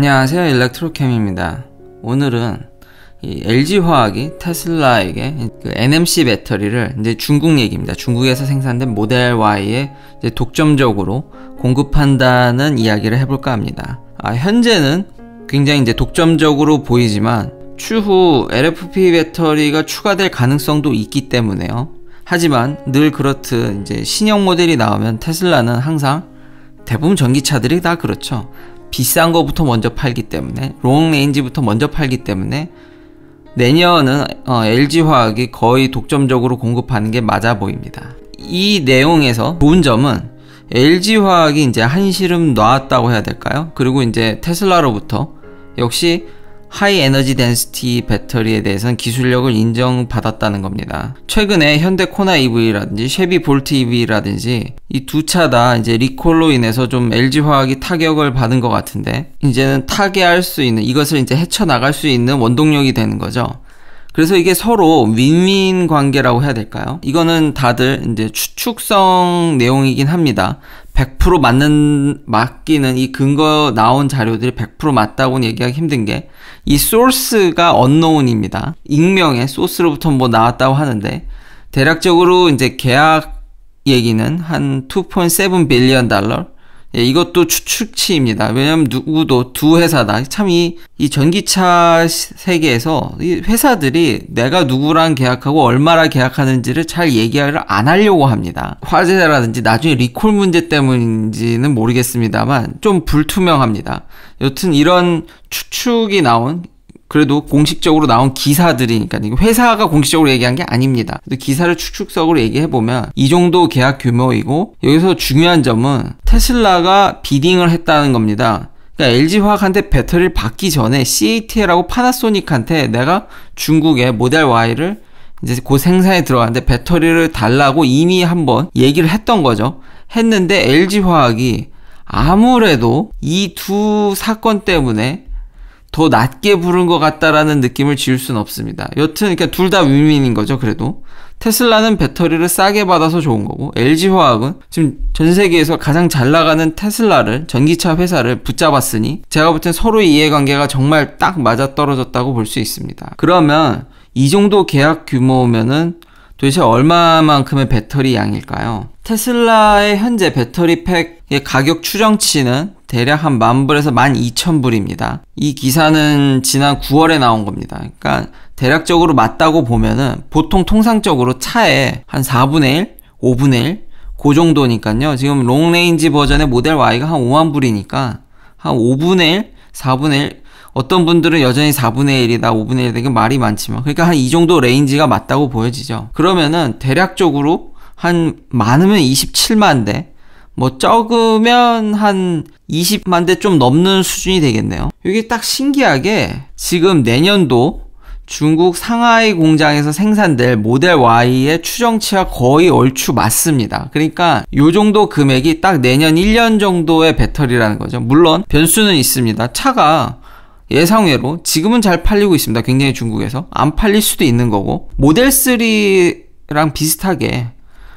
안녕하세요, 일렉트로캠입니다. 오늘은 이 LG화학이 테슬라에게 그 NMC 배터리를 이제 중국 얘기입니다. 중국에서 생산된 모델 Y에 이제 독점적으로 공급한다는 이야기를 해볼까 합니다. 현재는 굉장히 이제 독점적으로 보이지만 추후 LFP 배터리가 추가될 가능성도 있기 때문에요. 하지만 늘 그렇듯 이제 신형 모델이 나오면 테슬라는 항상 대부분 전기차들이 다 그렇죠. 비싼 거부터 먼저 팔기 때문에, 롱 레인지부터 먼저 팔기 때문에 내년은 LG화학이 거의 독점적으로 공급하는 게 맞아 보입니다. 이 내용에서 좋은 점은 LG화학이 이제 한시름 놨다고 해야 될까요? 그리고 이제 테슬라로부터 역시 하이 에너지 덴시티 배터리에 대해서는 기술력을 인정받았다는 겁니다. 최근에 현대 코나 EV라든지 쉐비 볼트 EV라든지 이 두 차 다 이제 리콜로 인해서 좀 LG화학이 타격을 받은 것 같은데, 이제는 타개할 수 있는, 이것을 이제 헤쳐나갈 수 있는 원동력이 되는 거죠. 그래서 이게 서로 윈윈 관계라고 해야 될까요? 이거는 다들 이제 추측성 내용이긴 합니다. 100% 맞기는, 이 근거 나온 자료들이 100% 맞다고는 얘기하기 힘든 게, 이 소스가 언노운입니다. 익명의 소스로부터 뭐 나왔다고 하는데, 대략적으로 이제 계약 얘기는 한 2.7 빌리언 달러? 예, 이것도 추측치입니다. 왜냐면 누구도 두 회사다. 참 이 전기차 세계에서 이 회사들이 내가 누구랑 계약하고 얼마나 계약하는지를 잘 얘기를 안 하려고 합니다. 화재라든지 나중에 리콜 문제 때문인지는 모르겠습니다만 좀 불투명합니다. 여튼 이런 추측이 나온, 그래도 공식적으로 나온 기사들이니까, 회사가 공식적으로 얘기한 게 아닙니다. 기사를 추측적으로 얘기해보면 이 정도 계약 규모이고, 여기서 중요한 점은 테슬라가 비딩을 했다는 겁니다. 그러니까 LG화학한테 배터리를 받기 전에 CATL하고 파나소닉한테 내가 중국의 모델 Y를 이제 곧 생산에 들어가는데 배터리를 달라고 이미 한번 얘기를 했던 거죠. 했는데 LG화학이 아무래도 이 두 사건 때문에 더 낮게 부른 것 같다라는 느낌을 지울 수는 없습니다. 여튼 그러니까 둘 다 윈윈인 거죠. 그래도 테슬라는 배터리를 싸게 받아서 좋은 거고, LG화학은 지금 전 세계에서 가장 잘 나가는 테슬라를, 전기차 회사를 붙잡았으니 제가 볼 땐 서로의 이해관계가 정말 딱 맞아떨어졌다고 볼 수 있습니다. 그러면 이 정도 계약 규모면은 도대체 얼마만큼의 배터리 양일까요? 테슬라의 현재 배터리 팩의 가격 추정치는 대략 한 10,000불에서 12,000불입니다. 이 기사는 지난 9월에 나온 겁니다. 그러니까 대략적으로 맞다고 보면은 보통 통상적으로 차에 한 4분의 1, 5분의 1, 그 정도니까요. 지금 롱레인지 버전의 모델 Y가 한 50,000불이니까 한 5분의 1, 4분의 1, 어떤 분들은 여전히 4분의 1이다, 5분의 1 되게 말이 많지만, 그러니까 한 이 정도 레인지가 맞다고 보여지죠. 그러면은 대략적으로 한 많으면 27만 대, 뭐 적으면 한 20만 대 좀 넘는 수준이 되겠네요. 이게 딱 신기하게 지금 내년도 중국 상하이 공장에서 생산될 모델 Y의 추정치와 거의 얼추 맞습니다. 그러니까 요 정도 금액이 딱 내년 1년 정도의 배터리라는 거죠. 물론 변수는 있습니다. 차가 예상외로 지금은 잘 팔리고 있습니다. 굉장히 중국에서. 안 팔릴 수도 있는 거고, 모델 3랑 비슷하게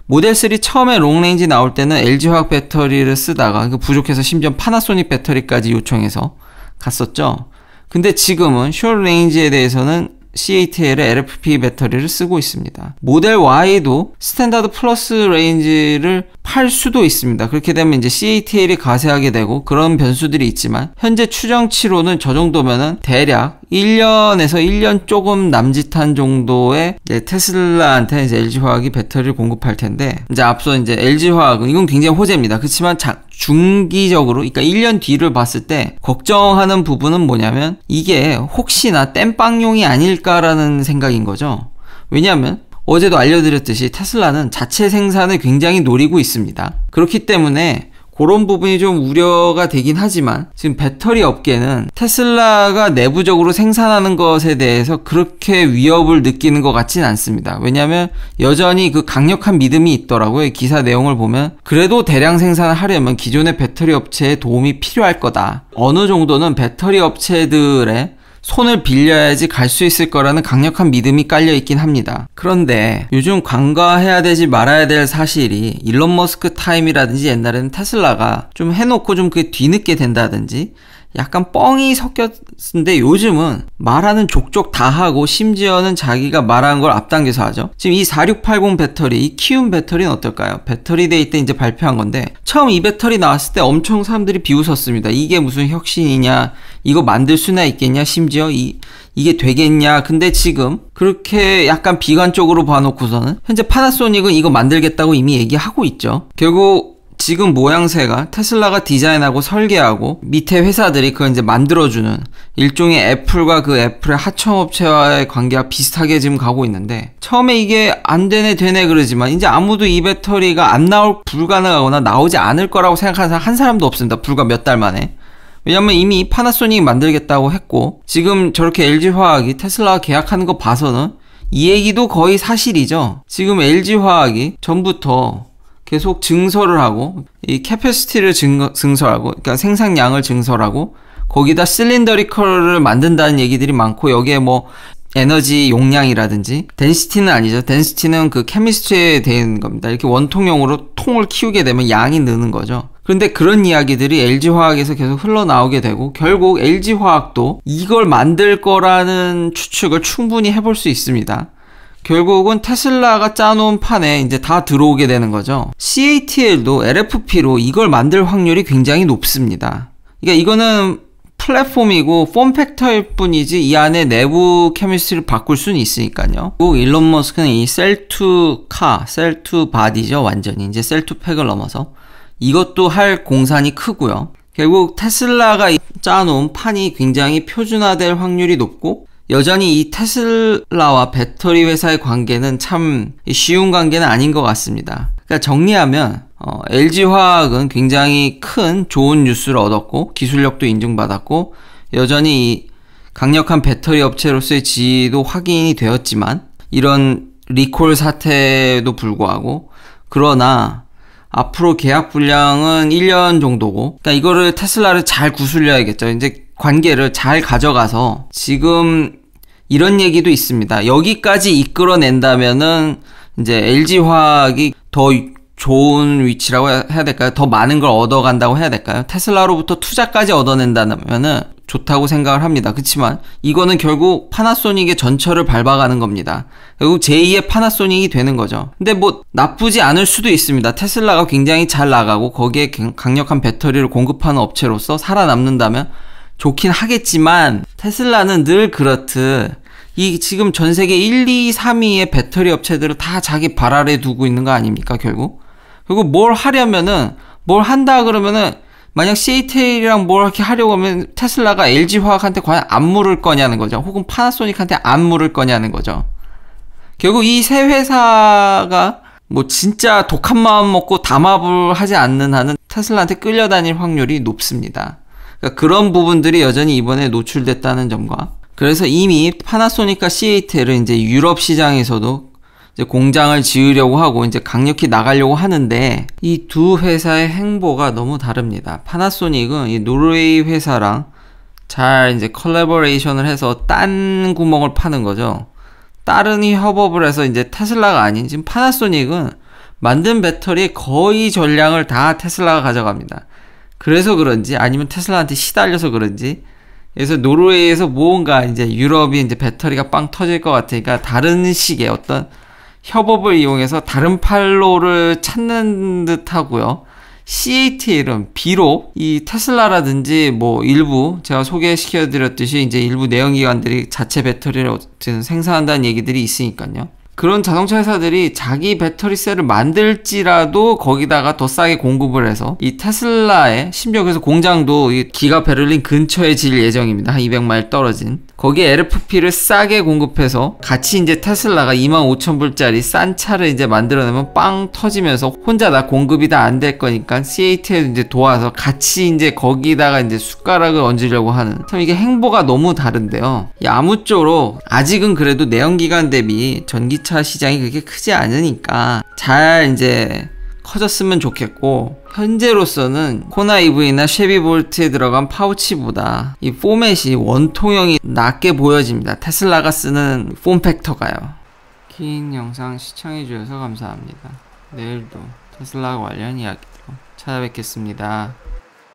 모델 3 처음에 롱레인지 나올 때는 LG화학 배터리를 쓰다가 부족해서 심지어 파나소닉 배터리까지 요청해서 갔었죠. 근데 지금은 숏레인지에 대해서는 CATL의 LFP 배터리를 쓰고 있습니다. 모델 Y도 스탠다드 플러스 레인지를 팔 수도 있습니다. 그렇게 되면 이제 CATL이 가세하게 되고 그런 변수들이 있지만, 현재 추정치로는 저 정도면은 대략 1년에서 1년 조금 남짓한 정도의 이제 테슬라한테 이제 LG화학이 배터리를 공급할 텐데, 이제 앞서 이제 LG화학은 이건 굉장히 호재입니다. 그렇지만 중기적으로, 그러니까 1년 뒤를 봤을 때 걱정하는 부분은 뭐냐면, 이게 혹시나 땜빵용이 아닐까라는 생각인 거죠. 왜냐하면 어제도 알려드렸듯이 테슬라는 자체 생산을 굉장히 노리고 있습니다. 그렇기 때문에 그런 부분이 좀 우려가 되긴 하지만, 지금 배터리 업계는 테슬라가 내부적으로 생산하는 것에 대해서 그렇게 위협을 느끼는 것 같진 않습니다. 왜냐하면 여전히 그 강력한 믿음이 있더라고요. 기사 내용을 보면 그래도 대량 생산을 하려면 기존의 배터리 업체의 도움이 필요할 거다. 어느 정도는 배터리 업체들의 손을 빌려야지 갈 수 있을 거라는 강력한 믿음이 깔려 있긴 합니다. 그런데 요즘 간과해야 되지 말아야 될 사실이, 일론 머스크 타임이라든지 옛날에는 테슬라가 좀 해놓고 좀 그게 뒤늦게 된다든지 약간 뻥이 섞였는데 요즘은 말하는 족족 다 하고 심지어는 자기가 말한 걸 앞당겨서 하죠. 지금 이 4680 배터리, 이 키움 배터리는 어떨까요? 배터리 데이 때 이제 발표한 건데 처음 이 배터리 나왔을 때 엄청 사람들이 비웃었습니다. 이게 무슨 혁신이냐, 이거 만들 수나 있겠냐, 심지어 이게 되겠냐. 근데 지금 그렇게 약간 비관적으로 봐놓고서는 현재 파나소닉은 이거 만들겠다고 이미 얘기하고 있죠. 결국 지금 모양새가 테슬라가 디자인하고 설계하고 밑에 회사들이 그걸 이제 만들어주는 일종의 애플과 그 애플의 하청업체와의 관계가 비슷하게 지금 가고 있는데 처음에 이게 안 되네 되네 그러지만 이제 아무도 이 배터리가 안 나올 불가능하거나 나오지 않을 거라고 생각하는 사람 한 사람도 없습니다. 불과 몇 달 만에. 왜냐면 이미 파나소닉이 만들겠다고 했고 지금 저렇게 LG화학이 테슬라와 계약하는 거 봐서는 이 얘기도 거의 사실이죠. 지금 LG화학이 전부터 계속 증설을 하고 이 캐패시티를 증설하고 그러니까 생산량을 증설하고 거기다 실린더리컬을 만든다는 얘기들이 많고 여기에 뭐 에너지 용량이라든지 덴시티는 아니죠. 덴시티는 그 케미스트리에 대한 겁니다. 이렇게 원통형으로 통을 키우게 되면 양이 느는 거죠. 그런데 그런 이야기들이 LG화학에서 계속 흘러나오게 되고 결국 LG화학도 이걸 만들 거라는 추측을 충분히 해볼 수 있습니다. 결국은 테슬라가 짜놓은 판에 이제 다 들어오게 되는 거죠. CATL도 LFP로 이걸 만들 확률이 굉장히 높습니다. 그러니까 이거는 플랫폼이고 폼팩터일 뿐이지 이 안에 내부 케미스트리를 바꿀 수는 있으니까요. 그리고 일론 머스크는 이 셀2 카, 셀2 바디죠. 완전히 이제 셀2 팩을 넘어서 이것도 할 공산이 크고요. 결국 테슬라가 짜놓은 판이 굉장히 표준화될 확률이 높고 여전히 이 테슬라와 배터리 회사의 관계는 참 쉬운 관계는 아닌 것 같습니다. 그러니까 정리하면 LG화학은 굉장히 큰 좋은 뉴스를 얻었고 기술력도 인정받았고 여전히 이 강력한 배터리 업체로서의 지위도 확인이 되었지만 이런 리콜 사태에도 불구하고 그러나 앞으로 계약 분량은 1년 정도고 그러니까 이거를 테슬라를 잘 구슬려야겠죠. 이제 관계를 잘 가져가서 지금 이런 얘기도 있습니다. 여기까지 이끌어낸다면은 이제 LG화학이 더 좋은 위치라고 해야 될까요? 더 많은 걸 얻어간다고 해야 될까요? 테슬라로부터 투자까지 얻어낸다면은 좋다고 생각을 합니다. 그렇지만 이거는 결국 파나소닉의 전철을 밟아가는 겁니다. 결국 제2의 파나소닉이 되는 거죠. 근데 뭐 나쁘지 않을 수도 있습니다. 테슬라가 굉장히 잘 나가고 거기에 강력한 배터리를 공급하는 업체로서 살아남는다면 좋긴 하겠지만 테슬라는 늘 그렇듯 이 지금 전 세계 1, 2, 3위의 배터리 업체들을 다 자기 발 아래 두고 있는 거 아닙니까 결국? 그리고 뭘 하려면은 뭘 한다 그러면은 만약 CATL이랑 뭘 이렇게 하려고 하면 테슬라가 LG화학한테 과연 안 물을 거냐는 거죠. 혹은 파나소닉한테 안 물을 거냐는 거죠. 결국 이 세 회사가 뭐 진짜 독한 마음 먹고 담합을 하지 않는 한은 테슬라한테 끌려다닐 확률이 높습니다. 그러니까 그런 부분들이 여전히 이번에 노출됐다는 점과 그래서 이미 파나소닉과 CATL은 이제 유럽 시장에서도 이제 공장을 지으려고 하고 이제 강력히 나가려고 하는데 이 두 회사의 행보가 너무 다릅니다. 파나소닉은 이 노르웨이 회사랑 잘 이제 컬래버레이션을 해서 딴 구멍을 파는 거죠. 따르니 협업을 해서 이제 테슬라가 아닌 지금 파나소닉은 만든 배터리의 거의 전량을 다 테슬라가 가져갑니다. 그래서 그런지 아니면 테슬라한테 시달려서 그런지 그래서 노르웨이에서 뭔가 이제 유럽이 이제 배터리가 빵 터질 것 같으니까 다른 식의 어떤 협업을 이용해서 다른 판로를 찾는 듯 하고요. CATL은 비록 이 테슬라라든지 뭐 일부 제가 소개시켜 드렸듯이 이제 일부 내연기관들이 자체 배터리를 어쨌든 생산한다는 얘기들이 있으니까요. 그런 자동차 회사들이 자기 배터리 셀을 만들지라도 거기다가 더 싸게 공급을 해서 이 테슬라의 심지어 그래서 공장도 이 기가 베를린 근처에 질 예정입니다. 한 200마일 떨어진. 거기에 LFP를 싸게 공급해서 같이 이제 테슬라가 25,000불짜리 싼 차를 이제 만들어내면 빵 터지면서 혼자 다 공급이 다 안 될 거니까 CATL 이제 도와서 같이 이제 거기다가 이제 숟가락을 얹으려고 하는 참 이게 행보가 너무 다른데요. 아무쪼록 아직은 그래도 내연기관 대비 전기차 시장이 그렇게 크지 않으니까 잘 이제 커졌으면 좋겠고 현재로서는 코나 EV나 쉐비 볼트에 들어간 파우치보다 이 포맷이 원통형이 낫게 보여집니다. 테슬라가 쓰는 폼팩터가요. 긴 영상 시청해주셔서 감사합니다. 내일도 테슬라 관련 이야기로 찾아뵙겠습니다.